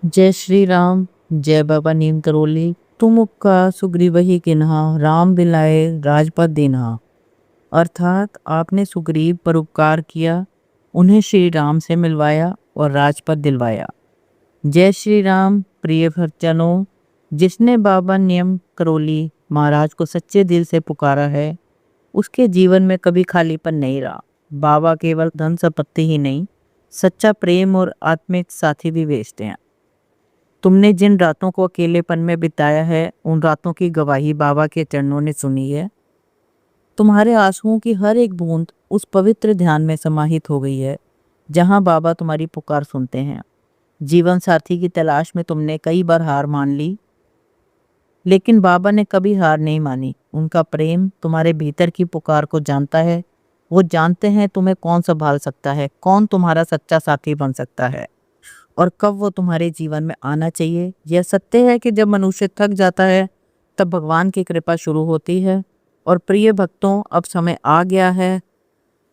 जय श्री राम। जय बाबा नीम करोली। तुम उपका सुग्रीवहि किन्हा, राम दिलाए राजपद दीन्हा। अर्थात आपने सुग्रीव पर उपकार किया, उन्हें श्री राम से मिलवाया और राजपद दिलवाया। जय श्री राम। प्रिय भक्तजनों, जिसने बाबा नीम करोली महाराज को सच्चे दिल से पुकारा है, उसके जीवन में कभी खालीपन नहीं रहा। बाबा केवल धन संपत्ति ही नहीं, सच्चा प्रेम और आत्मिक साथी भी भेजते हैं। तुमने जिन रातों को अकेलेपन में बिताया है, उन रातों की गवाही बाबा के चरणों ने सुनी है। तुम्हारे आंसुओं की हर एक बूंद उस पवित्र ध्यान में समाहित हो गई है, जहां बाबा तुम्हारी पुकार सुनते हैं। जीवन साथी की तलाश में तुमने कई बार हार मान ली, लेकिन बाबा ने कभी हार नहीं मानी। उनका प्रेम तुम्हारे भीतर की पुकार को जानता है। वो जानते हैं तुम्हें कौन संभाल सकता है, कौन तुम्हारा सच्चा साथी बन सकता है और कब वो तुम्हारे जीवन में आना चाहिए। यह सत्य है कि जब मनुष्य थक जाता है, तब भगवान की कृपा शुरू होती है। और प्रिय भक्तों, अब समय आ गया है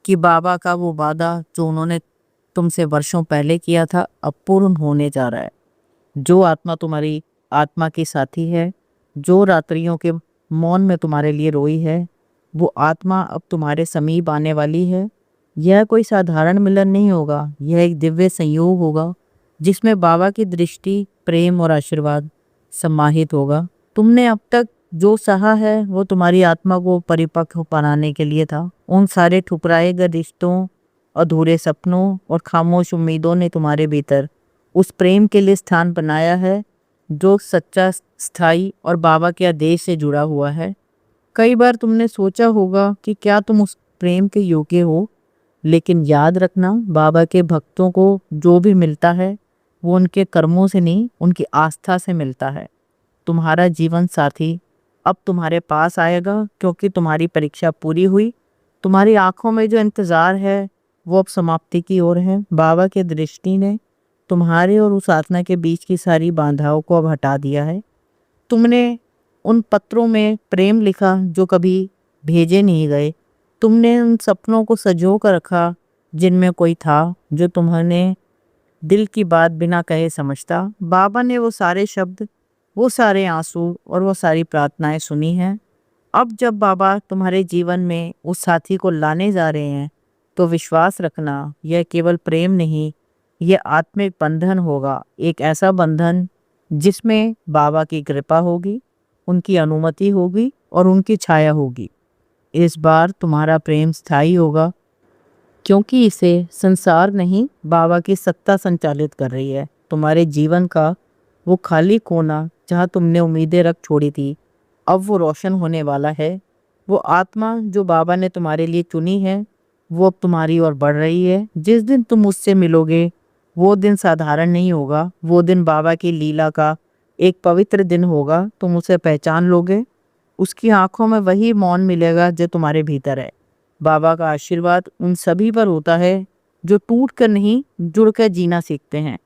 कि बाबा का वो वादा जो उन्होंने तुमसे वर्षों पहले किया था, अब पूर्ण होने जा रहा है। जो आत्मा तुम्हारी आत्मा की साथी है, जो रात्रियों के मौन में तुम्हारे लिए रोई है, वो आत्मा अब तुम्हारे समीप आने वाली है। यह कोई साधारण मिलन नहीं होगा, यह एक दिव्य संयोग होगा, जिसमें बाबा की दृष्टि, प्रेम और आशीर्वाद समाहित होगा। तुमने अब तक जो सहा है, वो तुम्हारी आत्मा को परिपक्व बनाने के लिए था। उन सारे ठुकराए गए रिश्तों, अधूरे सपनों और खामोश उम्मीदों ने तुम्हारे भीतर उस प्रेम के लिए स्थान बनाया है, जो सच्चा, स्थायी और बाबा के आदेश से जुड़ा हुआ है। कई बार तुमने सोचा होगा कि क्या तुम उस प्रेम के योग्य हो, लेकिन याद रखना, बाबा के भक्तों को जो भी मिलता है, वो उनके कर्मों से नहीं, उनकी आस्था से मिलता है। तुम्हारा जीवन साथी अब तुम्हारे पास आएगा, क्योंकि तुम्हारी परीक्षा पूरी हुई। तुम्हारी आंखों में जो इंतजार है, वो अब समाप्ति की ओर है। बाबा के दृष्टि ने तुम्हारे और उस आत्मा के बीच की सारी बाधाओं को अब हटा दिया है। तुमने उन पत्रों में प्रेम लिखा जो कभी भेजे नहीं गए। तुमने उन सपनों को सजो कर रखा, जिनमें कोई था जो तुम्हारे दिल की बात बिना कहे समझता। बाबा ने वो सारे शब्द, वो सारे आंसू और वो सारी प्रार्थनाएं सुनी हैं। अब जब बाबा तुम्हारे जीवन में उस साथी को लाने जा रहे हैं, तो विश्वास रखना, यह केवल प्रेम नहीं, यह आत्मिक बंधन होगा। एक ऐसा बंधन जिसमें बाबा की कृपा होगी, उनकी अनुमति होगी और उनकी छाया होगी। इस बार तुम्हारा प्रेम स्थायी होगा, क्योंकि इसे संसार नहीं, बाबा की सत्ता संचालित कर रही है। तुम्हारे जीवन का वो खाली कोना जहाँ तुमने उम्मीदें रख छोड़ी थी, अब वो रोशन होने वाला है। वो आत्मा जो बाबा ने तुम्हारे लिए चुनी है, वो अब तुम्हारी ओर बढ़ रही है। जिस दिन तुम उससे मिलोगे, वो दिन साधारण नहीं होगा। वो दिन बाबा की लीला का एक पवित्र दिन होगा। तुम उसे पहचान लोगे। उसकी आंखों में वही मौन मिलेगा जो तुम्हारे भीतर है। बाबा का आशीर्वाद उन सभी पर होता है जो टूट कर नहीं, जुड़ कर जीना सीखते हैं।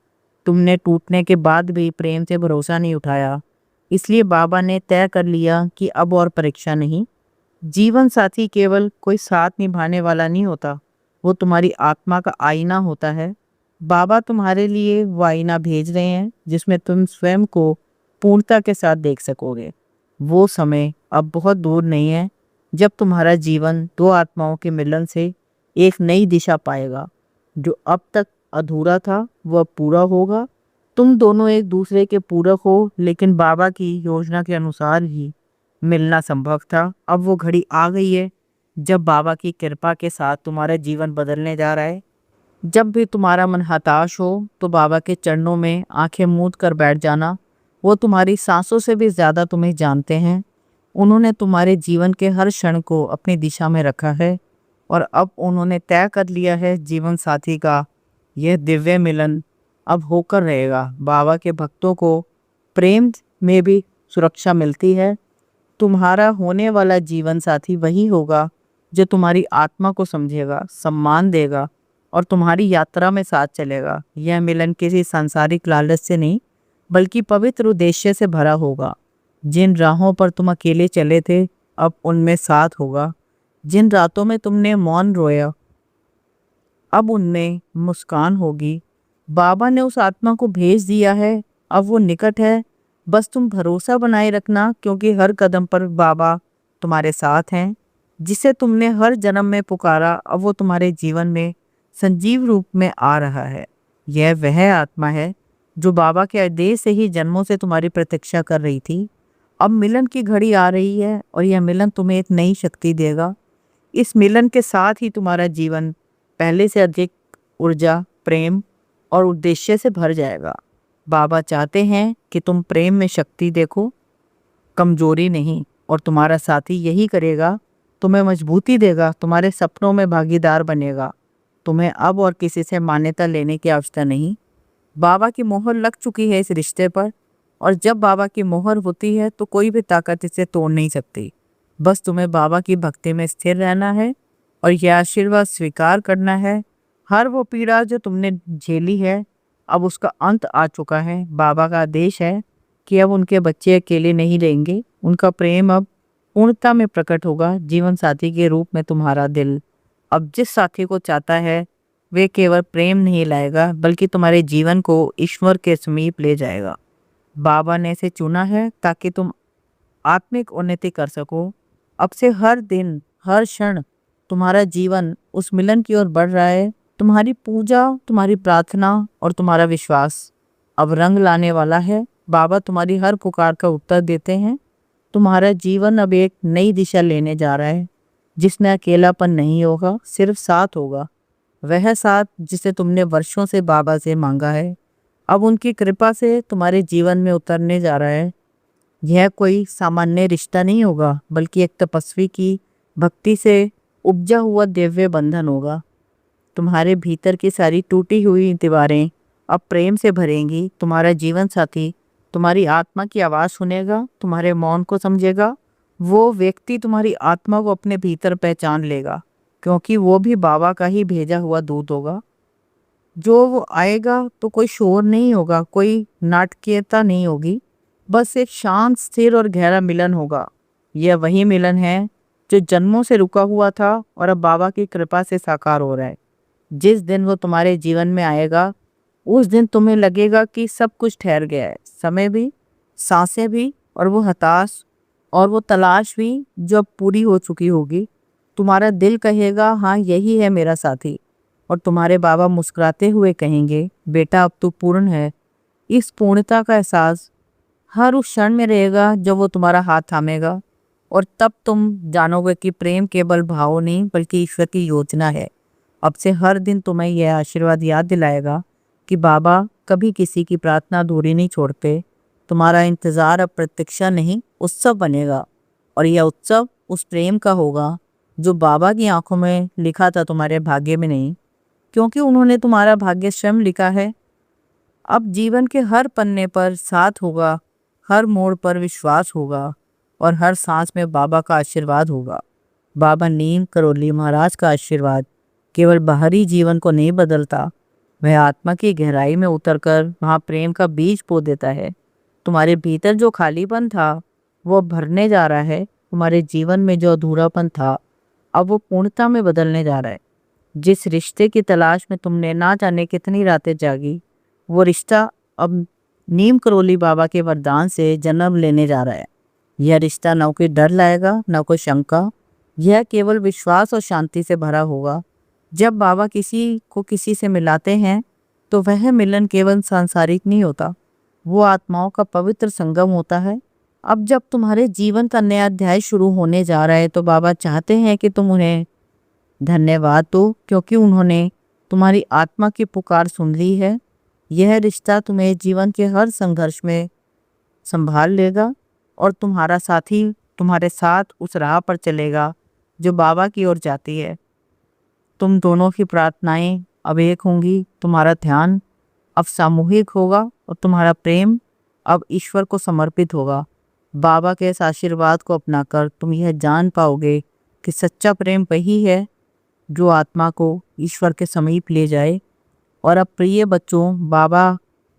तुमने टूटने के बाद भी प्रेम से भरोसा नहीं उठाया, इसलिए बाबा ने तय कर लिया कि अब और परीक्षा नहीं। जीवन साथी केवल कोई साथ निभाने वाला नहीं होता, वो तुम्हारी आत्मा का आईना होता है। बाबा तुम्हारे लिए वो आईना भेज रहे हैं, जिसमें तुम स्वयं को पूर्णता के साथ देख सकोगे। वो समय अब बहुत दूर नहीं है, जब तुम्हारा जीवन दो आत्माओं के मिलन से एक नई दिशा पाएगा। जो अब तक अधूरा था, वह पूरा होगा। तुम दोनों एक दूसरे के पूरक हो, लेकिन बाबा की योजना के अनुसार ही मिलना संभव था। अब वो घड़ी आ गई है, जब बाबा की कृपा के साथ तुम्हारा जीवन बदलने जा रहा है। जब भी तुम्हारा मन हताश हो, तो बाबा के चरणों में आंखें मूंद कर बैठ जाना। वो तुम्हारी सांसों से भी ज्यादा तुम्हें जानते हैं। उन्होंने तुम्हारे जीवन के हर क्षण को अपनी दिशा में रखा है, और अब उन्होंने तय कर लिया है, जीवन साथी का यह दिव्य मिलन अब होकर रहेगा। बाबा के भक्तों को प्रेम में भी सुरक्षा मिलती है। तुम्हारा होने वाला जीवन साथी वही होगा जो तुम्हारी आत्मा को समझेगा, सम्मान देगा और तुम्हारी यात्रा में साथ चलेगा। यह मिलन किसी सांसारिक लालच से नहीं, बल्कि पवित्र उद्देश्य से भरा होगा। जिन राहों पर तुम अकेले चले थे, अब उनमें साथ होगा। जिन रातों में तुमने मौन रोया, अब उनमें मुस्कान होगी। बाबा ने उस आत्मा को भेज दिया है अब वो निकट है। बस तुम भरोसा बनाए रखना, क्योंकि हर कदम पर बाबा तुम्हारे साथ हैं। जिसे तुमने हर जन्म में पुकारा, अब वो तुम्हारे जीवन में संजीव रूप में आ रहा है। यह वह आत्मा है जो बाबा के आदेश से ही जन्मों से तुम्हारी प्रतीक्षा कर रही थी। अब मिलन की घड़ी आ रही है और यह मिलन तुम्हें एक नई शक्ति देगा। इस मिलन के साथ ही तुम्हारा जीवन पहले से अधिक ऊर्जा, प्रेम और उद्देश्य से भर जाएगा। बाबा चाहते हैं कि तुम प्रेम में शक्ति देखो, कमजोरी नहीं। और तुम्हारा साथी यही करेगा, तुम्हें मजबूती देगा, तुम्हारे सपनों में भागीदार बनेगा। तुम्हें अब और किसी से मान्यता लेने की आवश्यकता नहीं। बाबा की मोहर लग चुकी है इस रिश्ते पर, और जब बाबा की मोहर होती है तो कोई भी ताकत इसे तोड़ नहीं सकती। बस तुम्हें बाबा की भक्ति में स्थिर रहना है और यह आशीर्वाद स्वीकार करना है। हर वो पीड़ा जो तुमने झेली है, अब उसका अंत आ चुका है। बाबा का आदेश है कि अब उनके बच्चे अकेले नहीं रहेंगे। उनका प्रेम अब पूर्णता में प्रकट होगा। जीवन साथी के रूप में तुम्हारा दिल अब जिस साथी को चाहता है, वे केवल प्रेम नहीं लाएगा, बल्कि तुम्हारे जीवन को ईश्वर के समीप ले जाएगा। बाबा ने इसे चुना है ताकि तुम आत्मिक उन्नति कर सको। अब से हर दिन, हर क्षण तुम्हारा जीवन उस मिलन की ओर बढ़ रहा है। तुम्हारी पूजा, तुम्हारी प्रार्थना और तुम्हारा विश्वास अब रंग लाने वाला है। बाबा तुम्हारी हर पुकार का उत्तर देते हैं। तुम्हारा जीवन अब एक नई दिशा लेने जा रहा है, जिसमें अकेलापन नहीं होगा, सिर्फ साथ होगा। वह साथ जिसे तुमने वर्षों से बाबा से मांगा है, अब उनकी कृपा से तुम्हारे जीवन में उतरने जा रहा है। यह कोई सामान्य रिश्ता नहीं होगा, बल्कि एक तपस्वी की भक्ति से उपजा हुआ दिव्य बंधन होगा। तुम्हारे भीतर की सारी टूटी हुई दीवारें अब प्रेम से भरेंगी। तुम्हारा जीवन साथी तुम्हारी आत्मा की आवाज़ सुनेगा, तुम्हारे मौन को समझेगा। वो व्यक्ति तुम्हारी आत्मा को अपने भीतर पहचान लेगा, क्योंकि वो भी बाबा का ही भेजा हुआ दूत होगा। जो वो आएगा तो कोई शोर नहीं होगा, कोई नाटकीयता नहीं होगी, बस एक शांत, स्थिर और गहरा मिलन होगा। यह वही मिलन है जो जन्मों से रुका हुआ था और अब बाबा की कृपा से साकार हो रहा है। जिस दिन वो तुम्हारे जीवन में आएगा, उस दिन तुम्हें लगेगा कि सब कुछ ठहर गया है, समय भी, सांसें भी, और वो हताश और वो तलाश भी जो अब पूरी हो चुकी होगी। तुम्हारा दिल कहेगा, हाँ यही है मेरा साथी। और तुम्हारे बाबा मुस्कुराते हुए कहेंगे, बेटा अब तू पूर्ण है। इस पूर्णता का एहसास हर उस क्षण में रहेगा जब वो तुम्हारा हाथ थामेगा, और तब तुम जानोगे कि प्रेम केवल भाव नहीं, बल्कि ईश्वर की योजना है। अब से हर दिन तुम्हें यह आशीर्वाद याद दिलाएगा कि बाबा कभी किसी की प्रार्थना अधूरी नहीं छोड़ते। तुम्हारा इंतज़ार अब प्रतीक्षा नहीं, उत्सव बनेगा। और यह उत्सव उस प्रेम का होगा जो बाबा की आंखों में लिखा था, तुम्हारे भाग्य में नहीं, क्योंकि उन्होंने तुम्हारा भाग्य स्वयं लिखा है। अब जीवन के हर पन्ने पर साथ होगा, हर मोड़ पर विश्वास होगा, और हर सांस में बाबा का आशीर्वाद होगा। बाबा नीम करोली महाराज का आशीर्वाद केवल बाहरी जीवन को नहीं बदलता, वह आत्मा की गहराई में उतरकर वहाँ प्रेम का बीज बो देता है। तुम्हारे भीतर जो खालीपन था वो भरने जा रहा है। तुम्हारे जीवन में जो अधूरापन था, अब वो पूर्णता में बदलने जा रहा है। जिस रिश्ते की तलाश में तुमने ना जाने कितनी रातें जागी, वो रिश्ता अब नीम करोली बाबा के वरदान से जन्म लेने जा रहा है। यह रिश्ता न कोई डर लाएगा, न कोई शंका, यह केवल विश्वास और शांति से भरा होगा। जब बाबा किसी को किसी से मिलाते हैं, तो वह मिलन केवल सांसारिक नहीं होता, वो आत्माओं का पवित्र संगम होता है। अब जब तुम्हारे जीवन का नया अध्याय शुरू होने जा रहा है, तो बाबा चाहते हैं कि तुम उन्हें धन्यवाद दो, क्योंकि उन्होंने तुम्हारी आत्मा की पुकार सुन ली है। यह रिश्ता तुम्हें जीवन के हर संघर्ष में संभाल लेगा, और तुम्हारा साथी तुम्हारे साथ उस राह पर चलेगा जो बाबा की ओर जाती है। तुम दोनों की प्रार्थनाएं अब एक होंगी, तुम्हारा ध्यान अब सामूहिक होगा, और तुम्हारा प्रेम अब ईश्वर को समर्पित होगा। बाबा के इस आशीर्वाद को अपनाकर तुम यह जान पाओगे कि सच्चा प्रेम वही है जो आत्मा को ईश्वर के समीप ले जाए। और अब प्रिय बच्चों, बाबा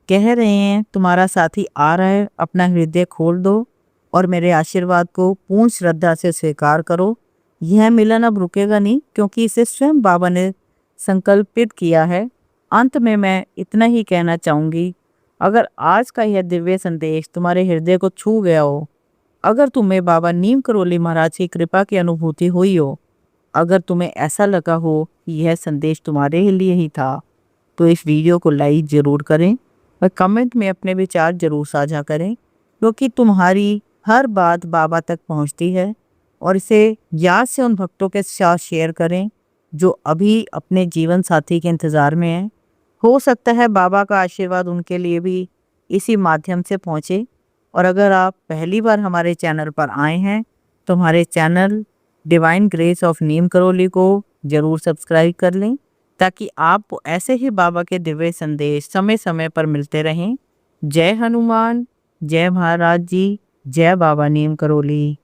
कह रहे हैं, तुम्हारा साथी आ रहा है, अपना हृदय खोल दो और मेरे आशीर्वाद को पूर्ण श्रद्धा से स्वीकार करो। यह मिलन अब रुकेगा नहीं, क्योंकि इसे स्वयं बाबा ने संकल्पित किया है। अंत में मैं इतना ही कहना चाहूँगी, अगर आज का यह दिव्य संदेश तुम्हारे हृदय को छू गया हो, अगर तुम्हें बाबा नीम करोली महाराज की कृपा की अनुभूति हुई हो, अगर तुम्हें ऐसा लगा हो कि यह संदेश तुम्हारे लिए ही था, तो इस वीडियो को लाइक ज़रूर करें और कमेंट में अपने विचार ज़रूर साझा करें, क्योंकि तुम्हारी हर बात बाबा तक पहुंचती है। और इसे याद से उन भक्तों के साथ शेयर करें जो अभी अपने जीवन साथी के इंतज़ार में हैं। हो सकता है बाबा का आशीर्वाद उनके लिए भी इसी माध्यम से पहुंचे। और अगर आप पहली बार हमारे चैनल पर आए हैं तो हमारे channel divine grace of Neem Karoli को ज़रूर सब्सक्राइब कर लें, ताकि आपको ऐसे ही बाबा के दिव्य संदेश समय समय पर मिलते रहें। जय हनुमान, जय महाराज जी, जय बाबा नीम करोली।